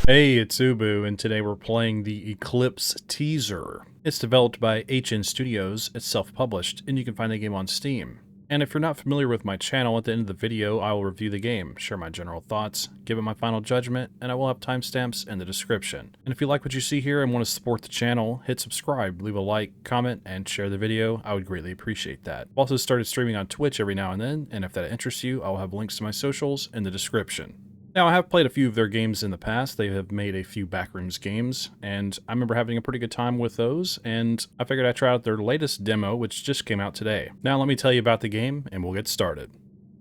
Hey, it's Ubu, and today we're playing the Eclipse teaser. It's developed by HN Studios, it's self-published, and you can find the game on Steam. And if you're not familiar with my channel, at the end of the video, I will review the game, share my general thoughts, give it my final judgment, and I will have timestamps in the description. And if you like what you see here and want to support the channel, hit subscribe, leave a like, comment, and share the video. I would greatly appreciate that. I've also started streaming on Twitch every now and then, and if that interests you, I'll have links to my socials in the description. Now, I have played a few of their games in the past. They have made a few Backrooms games, and I remember having a pretty good time with those, and I figured I'd try out their latest demo, which just came out today. Now, let me tell you about the game, and we'll get started.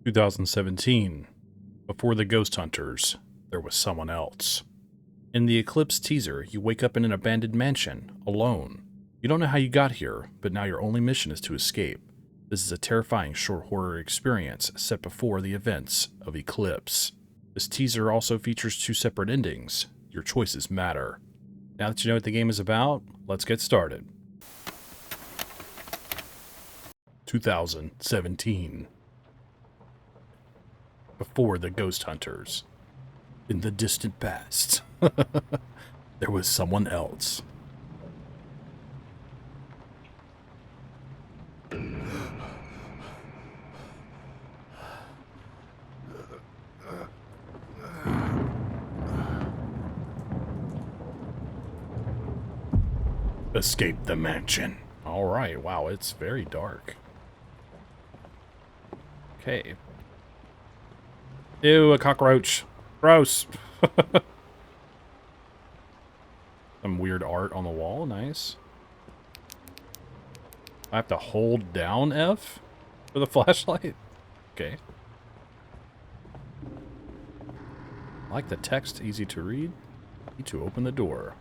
2017. Before the Ghost Hunters, there was someone else. In the Eclipse teaser, you wake up in an abandoned mansion, alone. You don't know how you got here, but now your only mission is to escape. This is a terrifying short horror experience set before the events of Eclipse. This teaser also features 2 separate endings. Your choices matter. Now that you know what the game is about, let's get started. 2017. Before the Ghost Hunters. In the distant past, there was someone else. Escape the mansion. Alright, wow, it's very dark. Okay. Ew, a cockroach. Gross. Some weird art on the wall, nice. I have to hold down F for the flashlight? Okay. I like the text, easy to read. Need to open the door.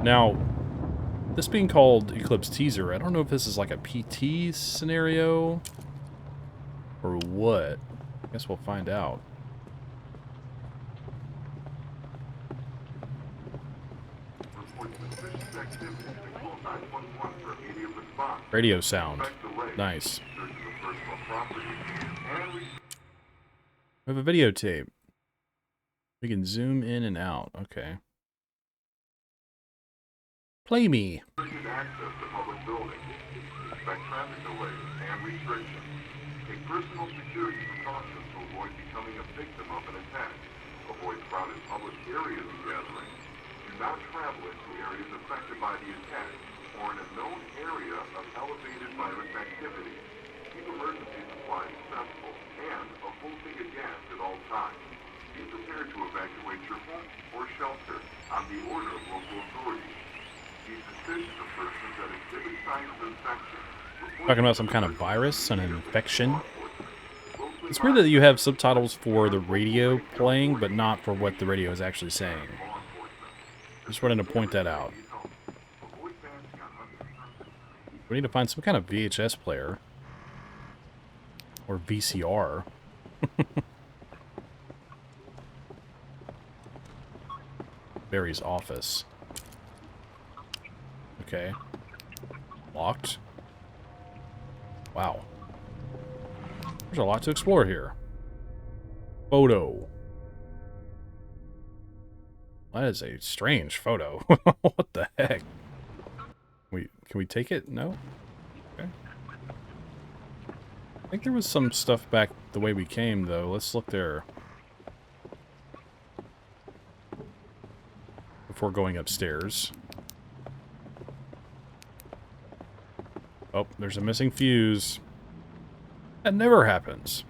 Now, this being called Eclipse Teaser, I don't know if this is like a PT scenario or what. I guess we'll find out. Radio sound. Nice. We have a videotape. We can zoom in and out. Okay. Play me. Access to public buildings, expect traffic delays and restrictions. Take personal security precautions to avoid becoming a victim of an attack. Avoid crowded public areas of gatherings. Do not travel into areas affected by the attack or in a known area of elevated virus activity. Keep emergency supplies accessible and a full tank of gas at all times. Be prepared to evacuate your home or shelter on the order of local authorities. Talking about some kind of virus, an infection. It's weird that you have subtitles for the radio playing, but not for what the radio is actually saying. Just wanted to point that out. We need to find some kind of VHS player. Or VCR. Barry's office. Okay. Locked. Wow. There's a lot to explore here. Photo. That is a strange photo. What the heck? Can we take it? No? Okay. I think there was some stuff back the way we came, though. Let's look there. Before going upstairs. Oh, there's a missing fuse. That never happens.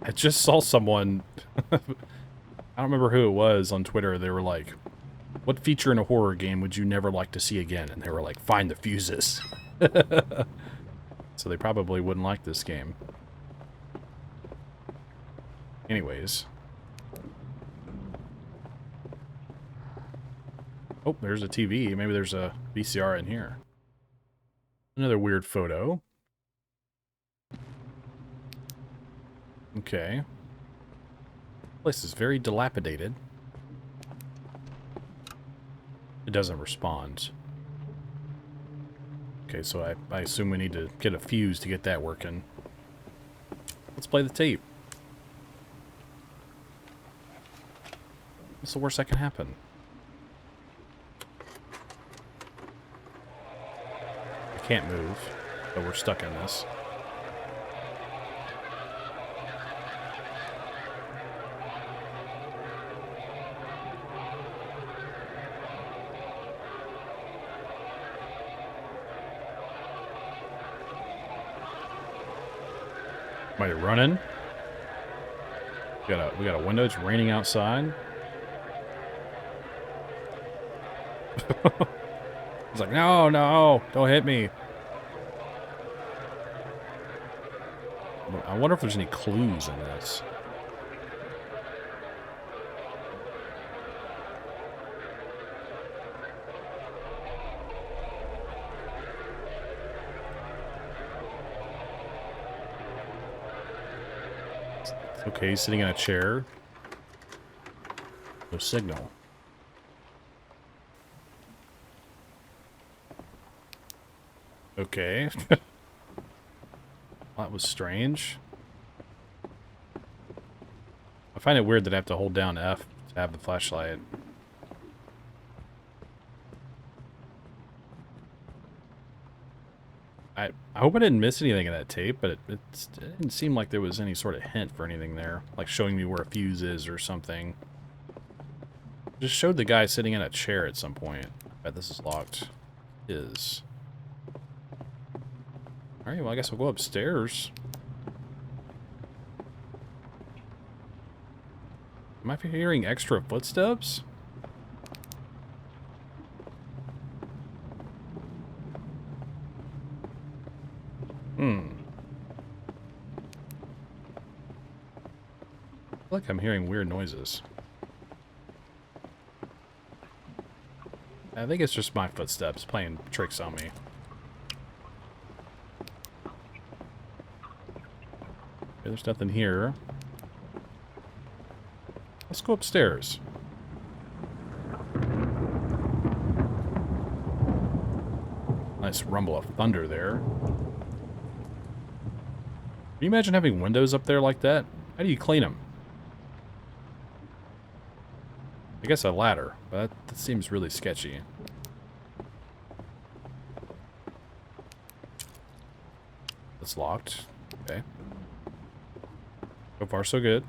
I just saw someone, I don't remember who it was on Twitter, they were like, what feature in a horror game would you never like to see again? And they were like, find the fuses. So they probably wouldn't like this game. Anyways. Oh, there's a TV. Maybe there's a VCR in here. Another weird photo. Okay. Place is very dilapidated. It doesn't respond. Okay, so I assume we need to get a fuse to get that working. Let's play the tape. What's the worst that can happen? I can't move, but we're stuck in this. Somebody running. We got a window. It's raining outside. He's like, no, no, don't hit me. I wonder if there's any clues in this. Okay, he's sitting in a chair. No signal. Okay. That was strange. I find it weird that I have to hold down F to have the flashlight. I hope I didn't miss anything in that tape, but it didn't seem like there was any sort of hint for anything there. Like showing me where a fuse is or something. Just showed the guy sitting in a chair at some point. I bet this is locked. It is. Alright, well I guess we'll go upstairs. Am I hearing extra footsteps? I feel like I'm hearing weird noises. I think it's just my footsteps playing tricks on me. Okay, there's nothing here. Let's go upstairs. Nice rumble of thunder there. Can you imagine having windows up there like that? How do you clean them? I guess a ladder, but that seems really sketchy. It's locked. Okay. So far, so good.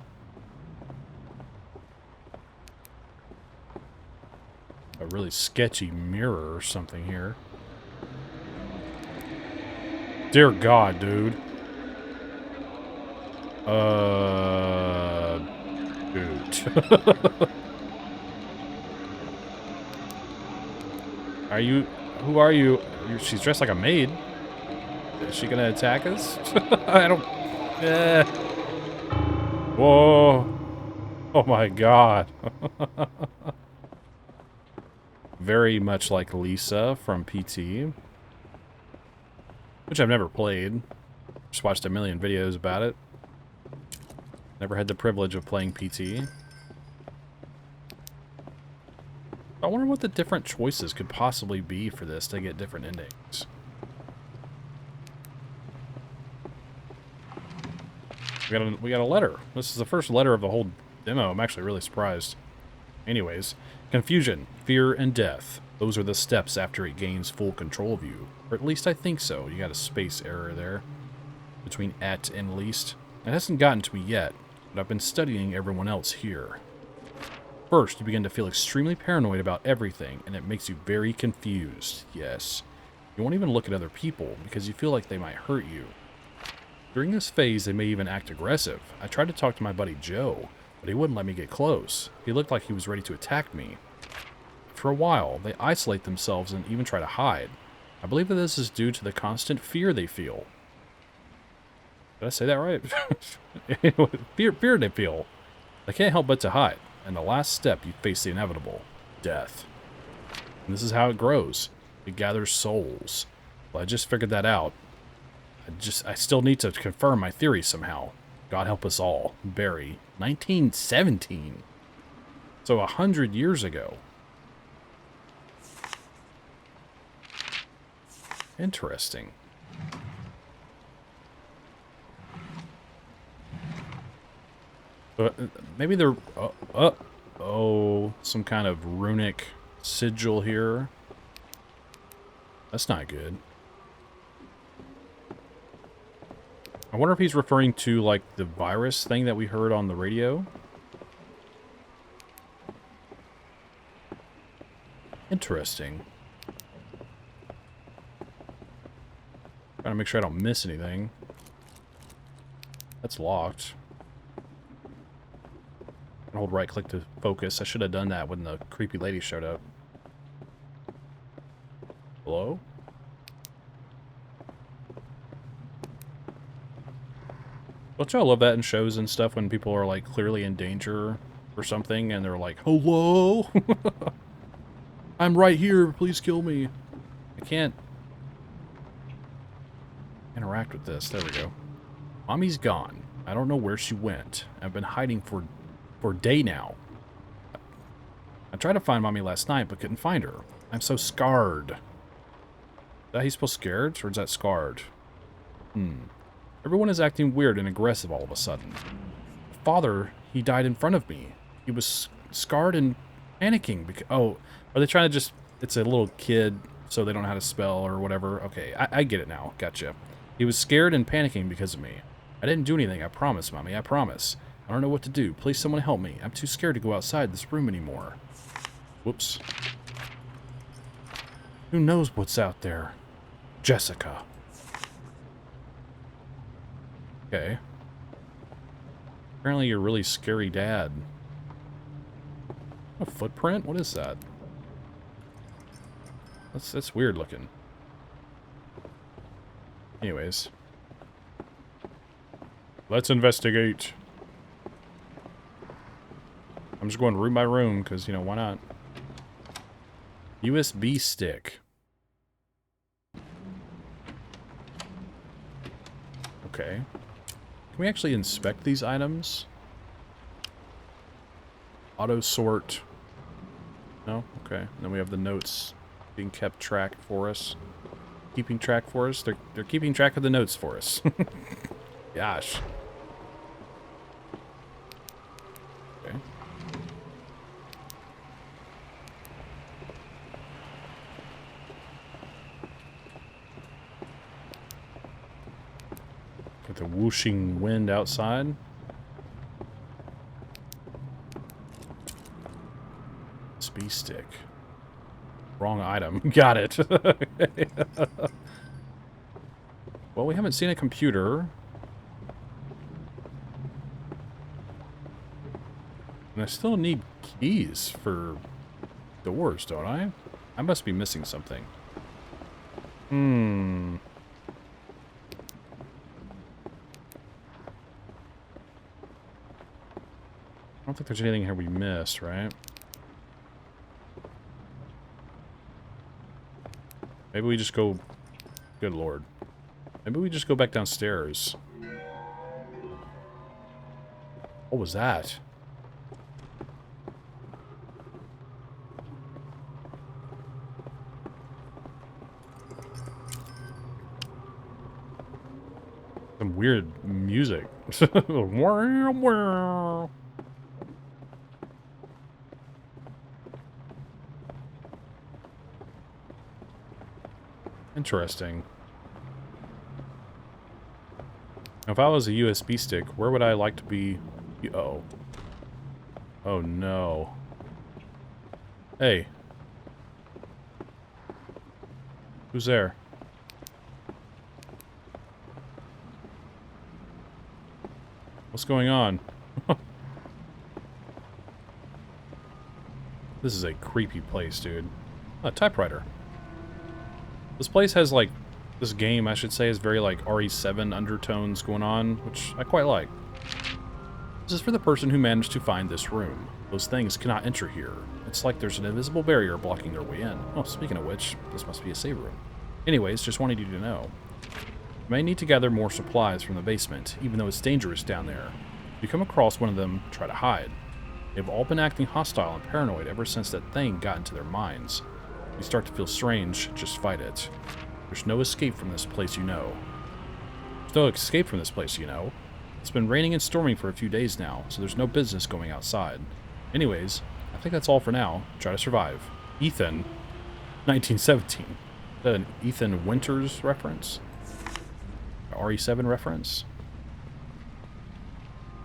A really sketchy mirror or something here. Dear God, dude. Dude. Are you... Who are you? She's dressed like a maid. Is she gonna attack us? I don't... Whoa. Oh my God. Very much like Lisa from PT. Which I've never played. Just watched a million videos about it. Never had the privilege of playing PT. I wonder what the different choices could possibly be for this to get different endings. We got a letter. This is the first letter of the whole demo. I'm actually really surprised. Anyways, confusion, fear, and death. Those are the steps after it gains full control of you. Or at least I think so. You got a space error there. Between at and least. It hasn't gotten to me yet, but I've been studying everyone else here. First, you begin to feel extremely paranoid about everything, and it makes you very confused. Yes. You won't even look at other people, because you feel like they might hurt you. During this phase, they may even act aggressive. I tried to talk to my buddy Joe, but he wouldn't let me get close. He looked like he was ready to attack me. For a while, they isolate themselves and even try to hide. I believe that this is due to the constant fear they feel. Did I say that right? fear they feel. They can't help but to hide. And the last step, you face the inevitable. Death. And this is how it grows. It gathers souls. Well, I just figured that out. I still need to confirm my theory somehow. God help us all. Barry. 1917. So 100 years ago. Interesting. Maybe they're... Oh, some kind of runic sigil here. That's not good. I wonder if he's referring to, like, the virus thing that we heard on the radio. Interesting. Trying to make sure I don't miss anything. That's locked. Hold right click to focus. I should have done that when the creepy lady showed up. Hello? Don't y'all love that in shows and stuff when people are like clearly in danger or something and they're like, hello? I'm right here, please kill me. I can't interact with this. There we go. Mommy's gone. I don't know where she went. I've been hiding for a day now. I tried to find Mommy last night, but couldn't find her. I'm so scarred. Is that how you spell scared, or is that scarred? Everyone is acting weird and aggressive all of a sudden. Father, he died in front of me. He was scarred and panicking because... Oh, are they trying to just... It's a little kid, so they don't know how to spell or whatever. Okay, I get it now. Gotcha. He was scared and panicking because of me. I didn't do anything. I promise, Mommy. I promise. I don't know what to do. Please, someone help me. I'm too scared to go outside this room anymore. Whoops. Who knows what's out there? Jessica. Okay. Apparently you're a really scary dad. A footprint? What is that? That's weird looking. Anyways. Let's investigate. I'm just going room by room, because, you know, why not? USB stick. Okay. Can we actually inspect these items? Auto sort. No? Okay. And then we have the notes being kept track for us. Keeping track for us. They're keeping track of the notes for us. Gosh. Okay. With the whooshing wind outside. USB stick. Wrong item. Got it. Well, we haven't seen a computer. And I still need keys for doors, don't I? I must be missing something. I don't think there's anything here we missed, right? Maybe we just go... Good lord. Maybe we just go back downstairs. What was that? Some weird music. Interesting. If I was a USB stick, where would I like to be? Oh. Oh no. Hey. Who's there? What's going on? This is a creepy place, dude. A typewriter. This place has, like, this game, I should say, is very, like, RE7 undertones going on, which I quite like. This is for the person who managed to find this room. Those things cannot enter here. It's like there's an invisible barrier blocking their way in. Oh, speaking of which, this must be a save room. Anyways, just wanted you to know. You may need to gather more supplies from the basement, even though it's dangerous down there. If you come across one of them, try to hide. They've all been acting hostile and paranoid ever since that thing got into their minds. If you start to feel strange, just fight it. There's no escape from this place, you know. There's no escape from this place, you know. It's been raining and storming for a few days now, so there's no business going outside. Anyways, I think that's all for now. Try to survive. Ethan, 1917. Is that an Ethan Winters reference? RE7 reference?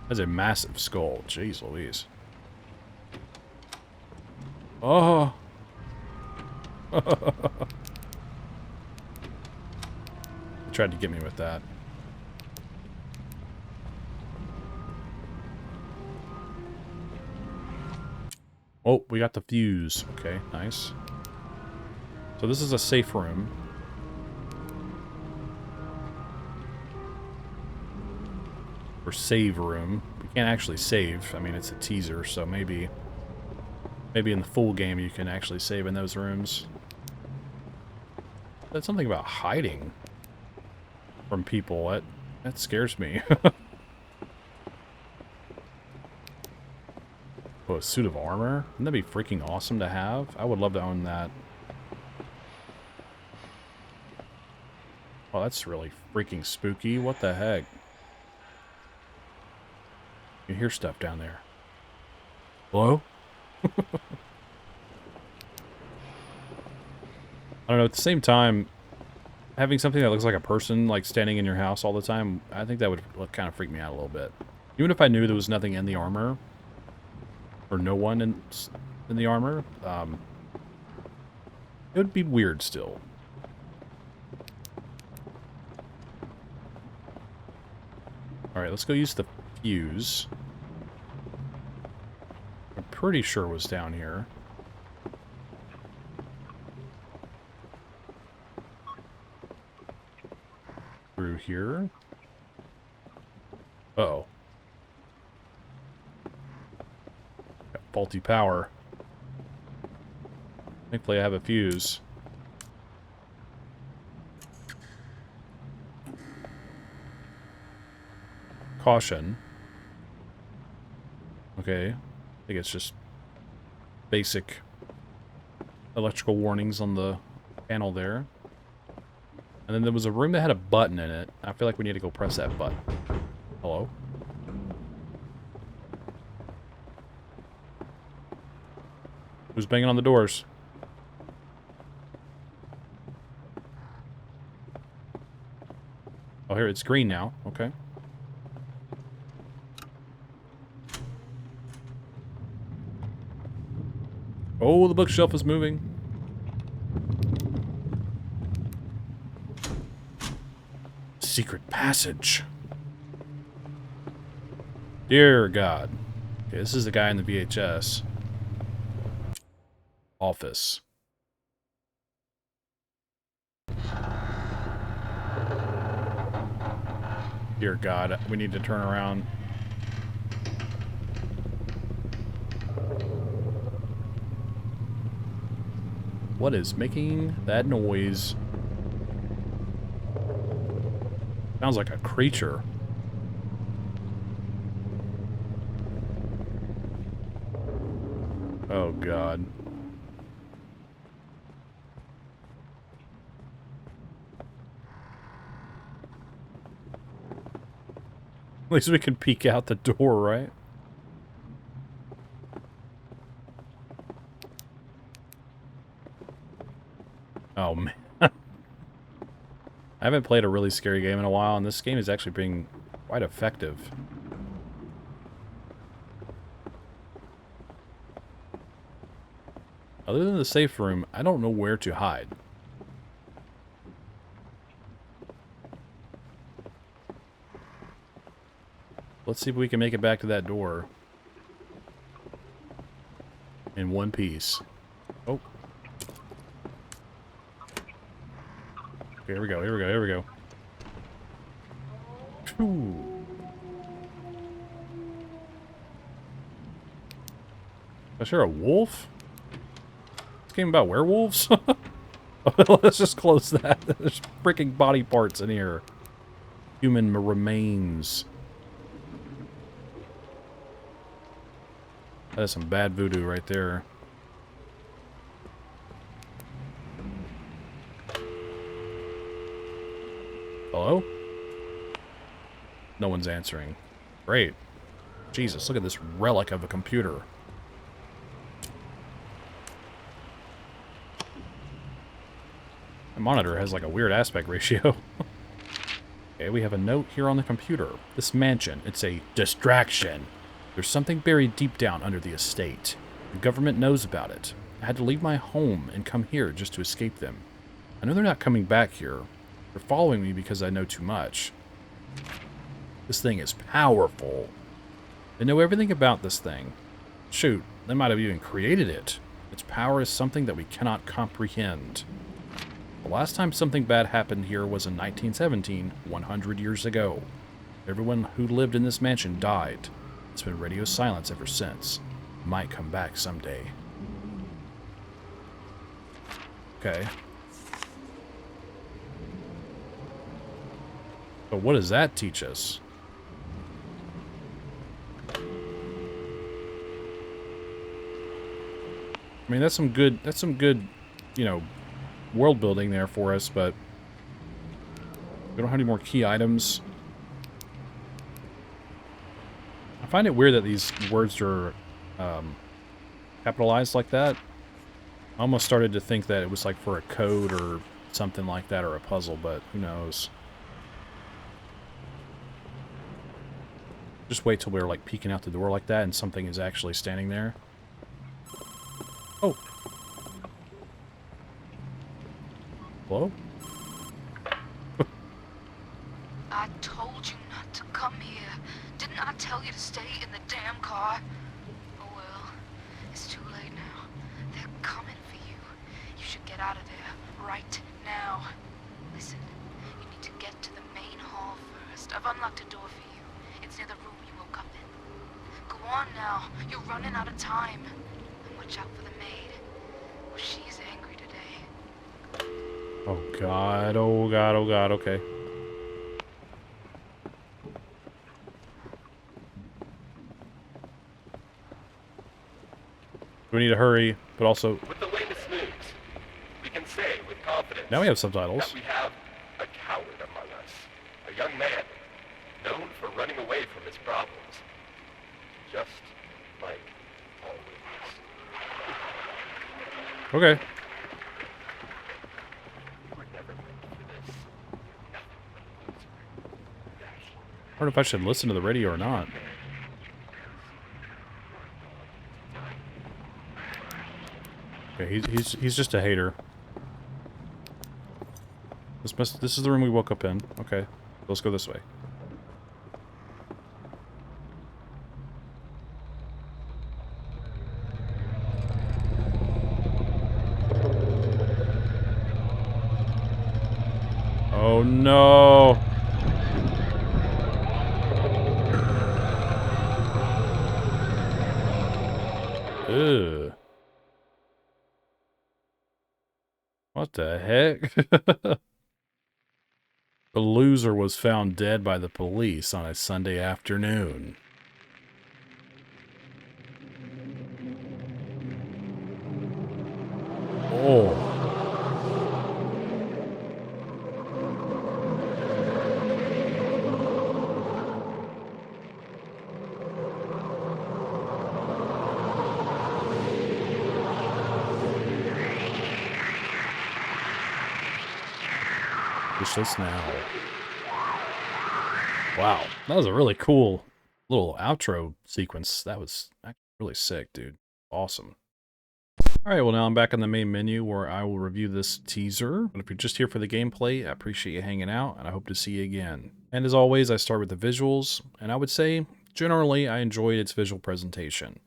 That's a massive skull. Jeez Louise. Oh! Tried to get me with that. Oh, we got the fuse. Okay, nice. So this is a safe room. Or save room. We can't actually save. I mean, it's a teaser, so maybe in the full game you can actually save in those rooms. That's something about hiding from people. That scares me. Oh, a suit of armor? Wouldn't that be freaking awesome to have? I would love to own that. Oh, that's really freaking spooky. What the heck? You hear stuff down there. Hello? I don't know, at the same time, having something that looks like a person, like, standing in your house all the time, I think that would kind of freak me out a little bit. Even if I knew there was nothing in the armor, or no one in the armor, it would be weird still. Alright, let's go use the fuse. I'm pretty sure it was down here. Through here. Uh-oh. Got faulty power. Thankfully I have a fuse. Caution. Okay. I think it's just basic electrical warnings on the panel there. And then there was a room that had a button in it. I feel like we need to go press that button. Hello? Who's banging on the doors? Oh, here, it's green now. Okay. Oh, the bookshelf is moving. Secret passage. Dear God. Okay, this is the guy in the VHS. Office. Dear God, we need to turn around. What is making that noise? Sounds like a creature. Oh, God. At least we can peek out the door, right? Oh, man. I haven't played a really scary game in a while, and this game is actually being quite effective. Other than the safe room, I don't know where to hide. Let's see if we can make it back to that door. In one piece. Oh. Okay, here we go, here we go, here we go. Phew. Is there a wolf? This game about werewolves? Let's just close that. There's freaking body parts in here. Human remains. That is some bad voodoo right there. Hello? No one's answering. Great. Jesus, look at this relic of a computer. The monitor has like a weird aspect ratio. Okay, we have a note here on the computer. This mansion, it's a distraction. There's something buried deep down under the estate. The government knows about it. I had to leave my home and come here just to escape them. I know they're not coming back here. They're following me because I know too much. This thing is powerful. They know everything about this thing. Shoot, they might have even created it. Its power is something that we cannot comprehend. The last time something bad happened here was in 1917, 100 years ago. Everyone who lived in this mansion died. It's been radio silence ever since. Might come back someday. Okay. But what does that teach us? I mean, that's some good, you know, world building there for us, but we don't have any more key items. I find it weird that these words are capitalized like that. I almost started to think that it was like for a code or something like that, or a puzzle, but who knows. Just wait till we're like peeking out the door like that and something is actually standing there. Oh. Hello? I told you not to come here. Didn't I tell you to stay in the damn car? Oh well, it's too late now. They're coming for you. You should get out of there right now. Listen, you need to get to the main hall first. I've unlocked a door for you. It's near the room you woke up in. Go on now. You're running out of time. And watch out for the maid. Oh, she's angry today. Oh god, oh god, oh god, okay. We need to hurry, but also... With the latest news, we can say with confidence Now we have subtitles. that we have a coward among us. A young man, known for running away from his problems. Just like always. Okay. You were never meant for this. I wonder if I should listen to the radio or not. Okay, he's just a hater. This is the room we woke up in. Okay, let's go this way. Oh no! Ugh. What the heck? The loser was found dead by the police on a Sunday afternoon. Oh. Push this now. Wow, that was a really cool little outro sequence. That was actually really sick, dude. Awesome. Alright, well now I'm back on the main menu where I will review this teaser. But if you're just here for the gameplay, I appreciate you hanging out, and I hope to see you again. And as always, I start with the visuals, and I would say, generally, I enjoyed its visual presentation.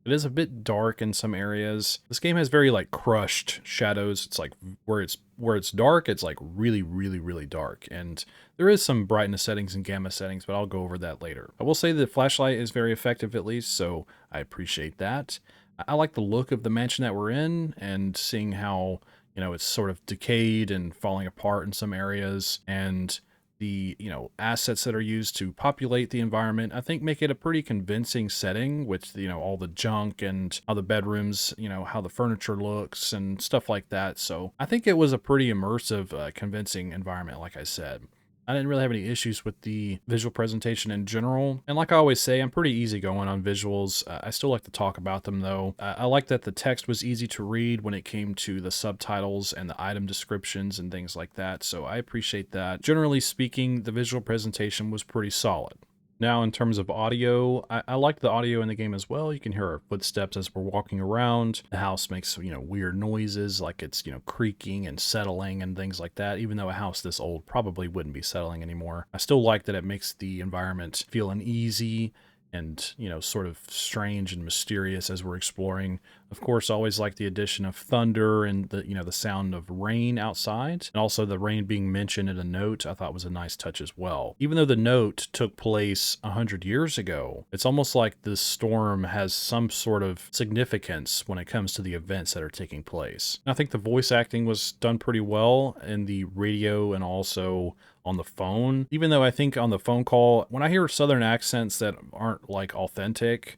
It is a bit dark in some areas. This game has very like crushed shadows. It's like where it's dark, it's like really, really, really dark. And there is some brightness settings and gamma settings, but I'll go over that later. I will say the flashlight is very effective at least, so I appreciate that. I like the look of the mansion that we're in and seeing how, you know, it's sort of decayed and falling apart in some areas, and the, you know, assets that are used to populate the environment, I think make it a pretty convincing setting with, you know, all the junk and how the bedrooms, you know, how the furniture looks and stuff like that. So I think it was a pretty immersive, convincing environment, like I said. I didn't really have any issues with the visual presentation in general. And like I always say, I'm pretty easygoing on visuals. I still like to talk about them though. I like that the text was easy to read when it came to the subtitles and the item descriptions and things like that. So I appreciate that. Generally speaking, the visual presentation was pretty solid. Now, in terms of audio, I like the audio in the game as well. You can hear our footsteps as we're walking around. The house makes, weird noises, like it's, creaking and settling and things like that, even though a house this old probably wouldn't be settling anymore. I still like that it makes the environment feel uneasy and, sort of strange and mysterious as we're exploring. Of course, I always like the addition of thunder and the sound of rain outside, and also the rain being mentioned in a note I thought was a nice touch as well. Even though the note took place 100 years ago, it's almost like this storm has some sort of significance when it comes to the events that are taking place. And I think the voice acting was done pretty well in the radio and also on the phone, even though I think on the phone call, when I hear Southern accents that aren't like authentic,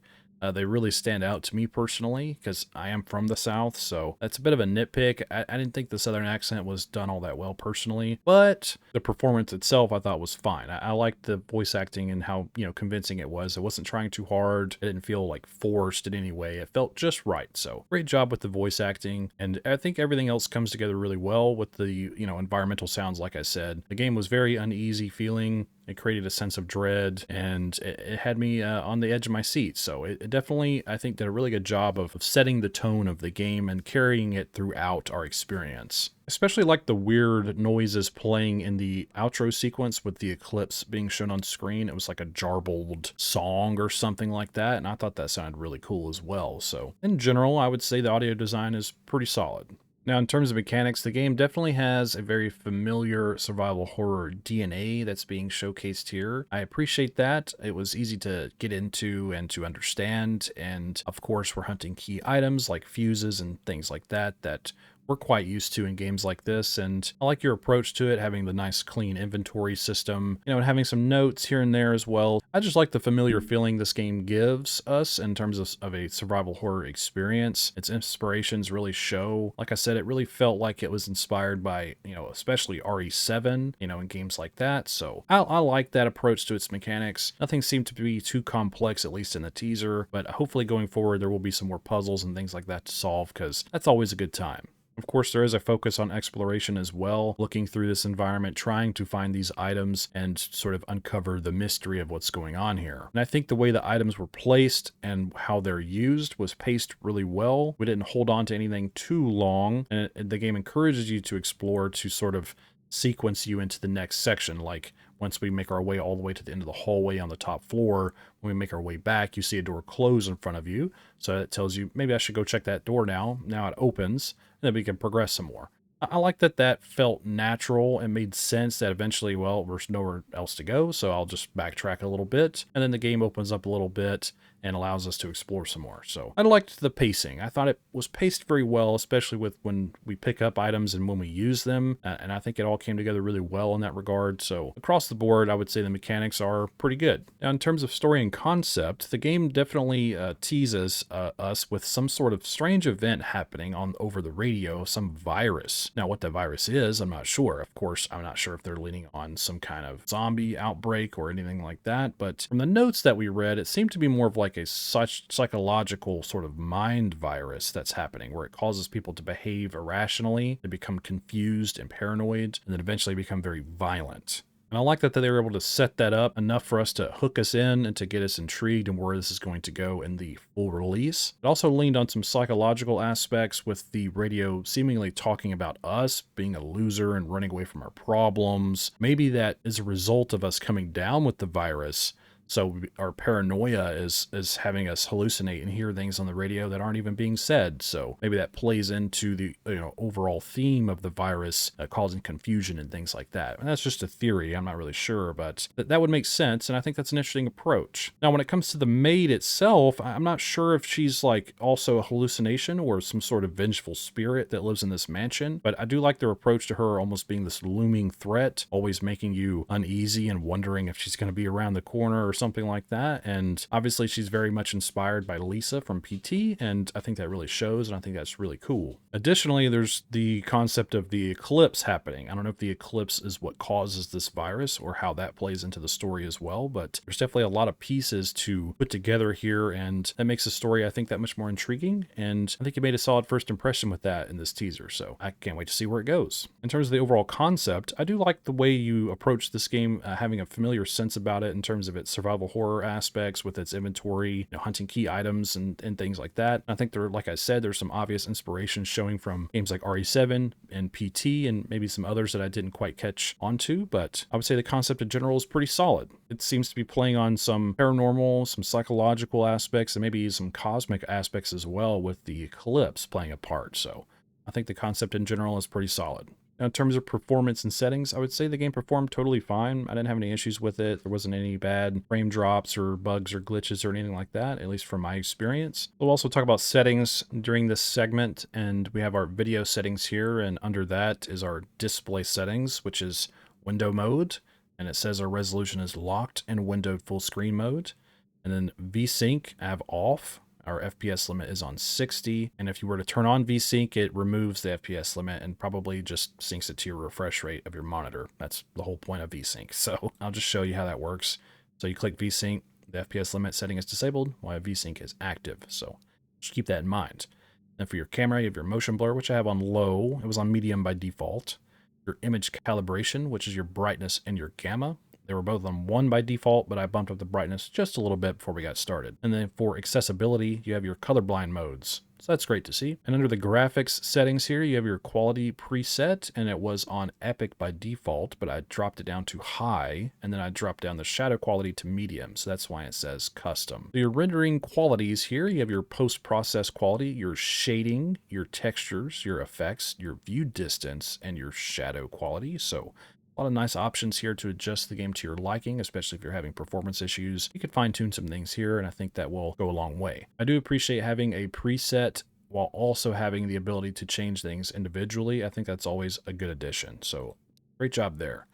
they really stand out to me personally because I am from the South, so that's a bit of a nitpick. I didn't think the Southern accent was done all that well personally, but the performance itself I thought was fine. I liked the voice acting and how, convincing it was. It wasn't trying too hard. It didn't feel like forced in any way. It felt just right. So great job with the voice acting, and I think everything else comes together really well with the, environmental sounds. Like I said, the game was very uneasy feeling. It created a sense of dread, and it had me on the edge of my seat. So it definitely, I think, did a really good job of setting the tone of the game and carrying it throughout our experience. Especially like the weird noises playing in the outro sequence with the Eclipse being shown on screen. It was like a jarbled song or something like that, and I thought that sounded really cool as well. So in general, I would say the audio design is pretty solid. Now, in terms of mechanics, the game definitely has a very familiar survival horror DNA that's being showcased here. I appreciate that. It was easy to get into and to understand, and of course, we're hunting key items like fuses and things like that that we're quite used to in games like this, and I like your approach to it, having the nice clean inventory system, and having some notes here and there as well. I just like the familiar feeling this game gives us in terms of a survival horror experience. Its inspirations really show. Like I said, it really felt like it was inspired by, especially RE7, in games like that. So I like that approach to its mechanics. Nothing seemed to be too complex, at least in the teaser, but hopefully going forward there will be some more puzzles and things like that to solve, because that's always a good time. Of course, there is a focus on exploration as well, looking through this environment, trying to find these items and sort of uncover the mystery of what's going on here. And I think the way the items were placed and how they're used was paced really well. We didn't hold on to anything too long, and the game encourages you to explore, to sort of sequence you into the next section. Like once we make our way all the way to the end of the hallway on the top floor, when we make our way back, you see a door close in front of you. So that tells you, maybe I should go check that door now. Now it opens, and then we can progress some more. I like that that felt natural and made sense that eventually, well, there's nowhere else to go, so I'll just backtrack a little bit, and then the game opens up a little bit and allows us to explore some more. So I liked the pacing. I thought it was paced very well, especially with when we pick up items and when we use them, and I think it all came together really well in that regard. So across the board, I would say the mechanics are pretty good. Now, in terms of story and concept, the game definitely teases us with some sort of strange event happening over the radio, some virus. Now, what the virus is, I'm not sure. Of course, I'm not sure if they're leaning on some kind of zombie outbreak or anything like that, but from the notes that we read, it seemed to be more of like a such psychological sort of mind virus that's happening, where it causes people to behave irrationally, to become confused and paranoid, and then eventually become very violent. And I like that they were able to set that up enough for us to hook us in and to get us intrigued in where this is going to go in the full release. It also leaned on some psychological aspects, with the radio seemingly talking about us being a loser and running away from our problems. Maybe that is a result of us coming down with the virus. So our paranoia is having us hallucinate and hear things on the radio that aren't even being said. So maybe that plays into the overall theme of the virus, causing confusion and things like that. And that's just a theory. I'm not really sure, but that would make sense. And I think that's an interesting approach. Now, when it comes to the maid itself, I'm not sure if she's like also a hallucination or some sort of vengeful spirit that lives in this mansion. But I do like their approach to her almost being this looming threat, always making you uneasy and wondering if she's going to be around the corner or something like that. And obviously she's very much inspired by Lisa from PT, and I think that really shows, and I think that's really cool. Additionally, there's the concept of the eclipse happening. I don't know if the eclipse is what causes this virus or how that plays into the story as well, but there's definitely a lot of pieces to put together here, and that makes the story, I think, that much more intriguing. And I think you made a solid first impression with that in this teaser, so I can't wait to see where it goes. In terms of the overall concept, I do like the way you approach this game, having a familiar sense about it in terms of its survival horror aspects with its inventory, hunting key items and things like that. I think there, like I said, there's some obvious inspiration showing from games like RE7 and PT and maybe some others that I didn't quite catch onto, but I would say the concept in general is pretty solid. It seems to be playing on some paranormal, some psychological aspects, and maybe some cosmic aspects as well, with the eclipse playing a part. So I think the concept in general is pretty solid. Now, in terms of performance and settings, I would say the game performed totally fine. I didn't have any issues with it. There wasn't any bad frame drops or bugs or glitches or anything like that, at least from my experience. We'll also talk about settings during this segment, and we have our video settings here, and under that is our display settings, which is window mode, and it says our resolution is locked in windowed full screen mode. And then VSync I have off. Our FPS limit is on 60, and if you were to turn on VSync, it removes the FPS limit and probably just syncs it to your refresh rate of your monitor. That's the whole point of VSync. So I'll just show you how that works. So you click VSync, the FPS limit setting is disabled, while VSync is active. So just keep that in mind. Then for your camera, you have your motion blur, which I have on low. It was on medium by default. Your image calibration, which is your brightness and your gamma. They were both on 1 by default, but I bumped up the brightness just a little bit before we got started. And then for accessibility, you have your colorblind modes. So that's great to see. And under the graphics settings here, you have your quality preset, and it was on epic by default, but I dropped it down to high, and then I dropped down the shadow quality to medium. So that's why it says custom. So your rendering qualities here, you have your post-process quality, your shading, your textures, your effects, your view distance, and your shadow quality. So a lot of nice options here to adjust the game to your liking, especially if you're having performance issues. You could fine tune some things here, and I think that will go a long way. I do appreciate having a preset while also having the ability to change things individually. I think that's always a good addition. So great job there.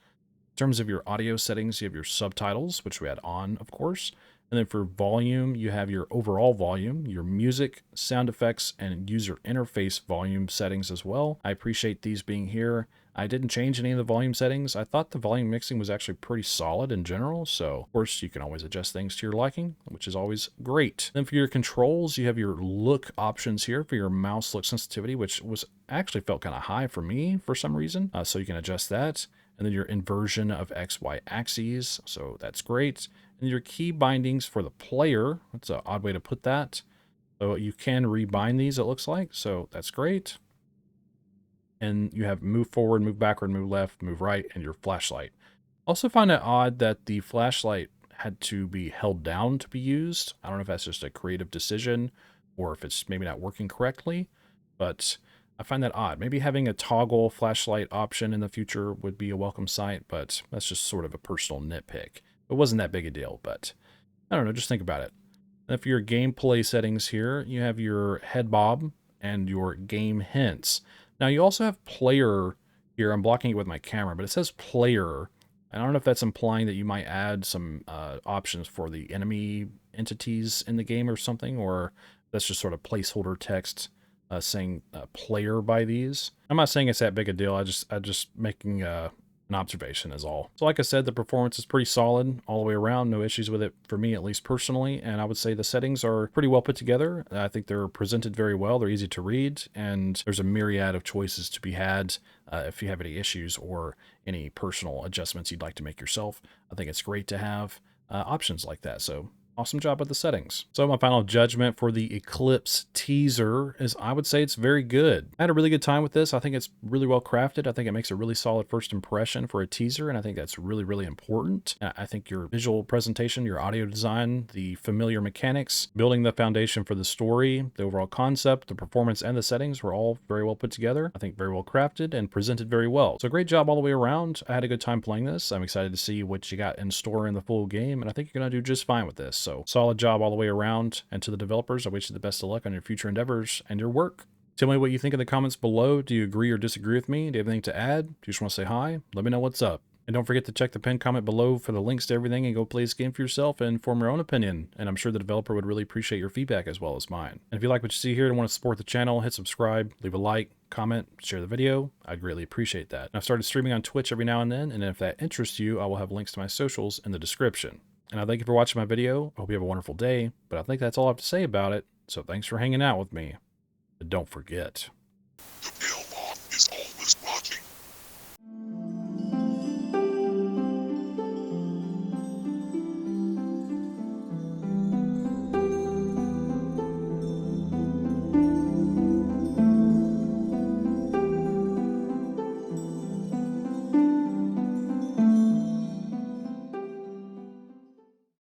In terms of your audio settings, you have your subtitles, which we had on, of course. And then for volume, you have your overall volume, your music, sound effects, and user interface volume settings as well. I appreciate these being here. I didn't change any of the volume settings. I thought the volume mixing was actually pretty solid in general. So of course you can always adjust things to your liking, which is always great. Then for your controls, you have your look options here for your mouse look sensitivity, which was actually felt kind of high for me for some reason. So you can adjust that. And then your inversion of XY axes. So that's great. And your key bindings for the player. That's an odd way to put that. So you can rebind these, it looks like. So that's great. And you have move forward, move backward, move left, move right, and your flashlight. Also find it odd that the flashlight had to be held down to be used. I don't know if that's just a creative decision or if it's maybe not working correctly, but I find that odd. Maybe having a toggle flashlight option in the future would be a welcome sight, but that's just sort of a personal nitpick. It wasn't that big a deal, but I don't know, just think about it. And for your gameplay settings here, you have your head bob and your game hints. Now you also have player here. I'm blocking it with my camera, but it says player. I don't know if that's implying that you might add some options for the enemy entities in the game or something, or that's just sort of placeholder text saying player by these. I'm not saying it's that big a deal. I just making an observation is all. So like I said, the performance is pretty solid all the way around. No issues with it for me, at least personally. And I would say the settings are pretty well put together. I think they're presented very well. They're easy to read, and there's a myriad of choices to be had if you have any issues or any personal adjustments you'd like to make yourself. I think it's great to have options like that. So awesome job with the settings. So my final judgment for the Eclipse teaser is I would say it's very good. I had a really good time with this. I think it's really well crafted. I think it makes a really solid first impression for a teaser, and I think that's really, really important. I think your visual presentation, your audio design, the familiar mechanics, building the foundation for the story, the overall concept, the performance, and the settings were all very well put together. I think very well crafted and presented very well. So great job all the way around. I had a good time playing this. I'm excited to see what you got in store in the full game, and I think you're going to do just fine with this. So solid job all the way around. And to the developers, I wish you the best of luck on your future endeavors and your work. Tell me what you think in the comments below. Do you agree or disagree with me? Do you have anything to add? Do you just want to say hi? Let me know what's up. And don't forget to check the pinned comment below for the links to everything and go play this game for yourself and form your own opinion. And I'm sure the developer would really appreciate your feedback as well as mine. And if you like what you see here and want to support the channel, hit subscribe, leave a like, comment, share the video. I'd greatly appreciate that. I've started streaming on Twitch every now and then, and if that interests you, I will have links to my socials in the description. And I thank you for watching my video. I hope you have a wonderful day, but I think that's all I have to say about it. So thanks for hanging out with me. But don't forget,